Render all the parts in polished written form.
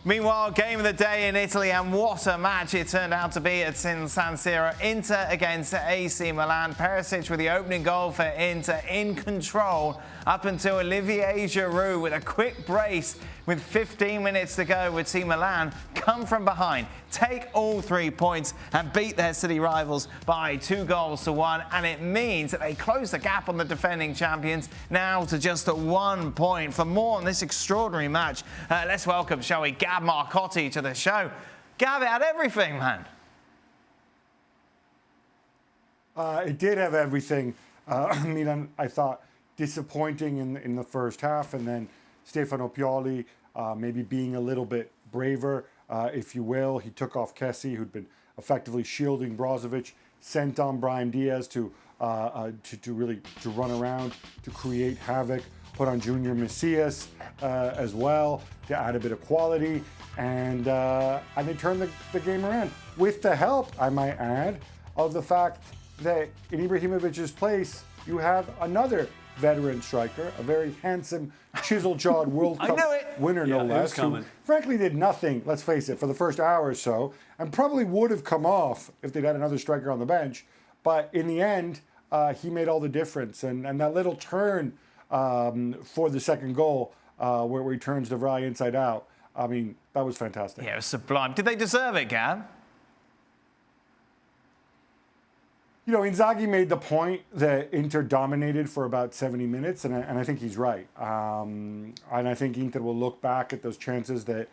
Meanwhile, game of the day in Italy, and what a match it turned out to be at San Siro. Inter against AC Milan. Perisic with the opening goal for Inter, in control up until Olivier Giroud with a quick brace with 15 minutes to go, would see Milan come from behind, take all 3 points and beat their city rivals by 2-1. And it means that they close the gap on the defending champions now to just 1 point. For more on this extraordinary match, let's welcome, shall we, Gab Marcotti to the show. Gab, it had everything, man. It did have everything. Milan, I thought, disappointing in the first half, and then Stefano Pioli maybe being a little bit braver, if you will. He took off Kessie, who'd been effectively shielding Brozovic, sent on Brahim Diaz to really run around, to create havoc, put on Junior Messias as well to add a bit of quality, and they turned the game around with the help, I might add, of the fact that in Ibrahimovic's place you have another veteran striker, a very handsome, chisel-jawed World Cup winner, no less, who frankly did nothing, let's face it, for the first hour or so, and probably would have come off if they'd had another striker on the bench. But in the end, he made all the difference. And that little turn for the second goal, where he turns the Vrij inside out, I mean, that was fantastic. Yeah, it was sublime. Did they deserve it, Gab? You know, Inzaghi made the point that Inter dominated for about 70 minutes, and I think he's right. And I think Inter will look back at those chances that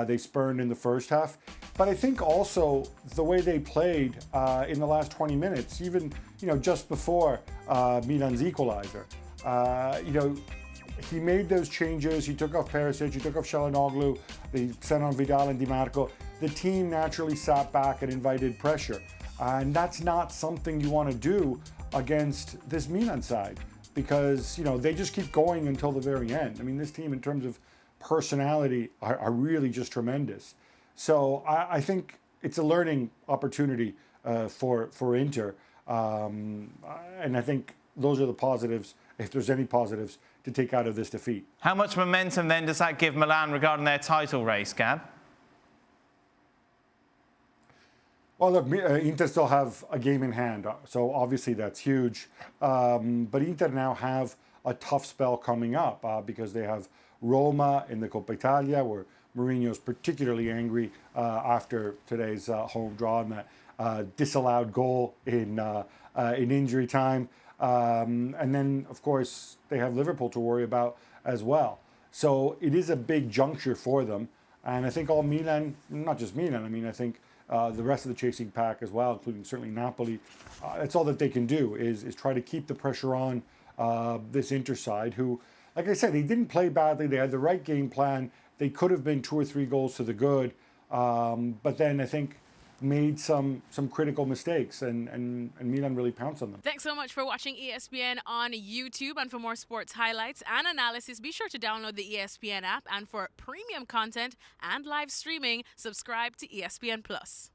they spurned in the first half. But I think also the way they played in the last 20 minutes, even, just before Milan's equalizer, he made those changes. He took off Perisic, he took off Çalhanoğlu, they sent on Vidal and Di Marco. The team naturally sat back and invited pressure. And that's not something you want to do against this Milan side, because, they just keep going until the very end. I mean, this team, in terms of personality, are really just tremendous. So I think it's a learning opportunity for Inter. And I think those are the positives, if there's any positives, to take out of this defeat. How much momentum then does that give Milan regarding their title race, Gab? Well, look, Inter still have a game in hand, so obviously that's huge. But Inter now have a tough spell coming up because they have Roma in the Coppa Italia, where Mourinho's particularly angry after today's home draw and that disallowed goal in injury time. And then, of course, they have Liverpool to worry about as well. So it is a big juncture for them. And I think all Milan, not just Milan, I think the rest of the chasing pack as well, including certainly Napoli, that's all that they can do is try to keep the pressure on this Inter side, who, like I said, they didn't play badly. They had the right game plan. They could have been 2 or 3 goals to the good, but then I think made some critical mistakes, and Milan really pounced on them. Thanks so much for watching ESPN on YouTube, and for more sports highlights and analysis, be sure to download the ESPN app, and for premium content and live streaming, subscribe to ESPN Plus.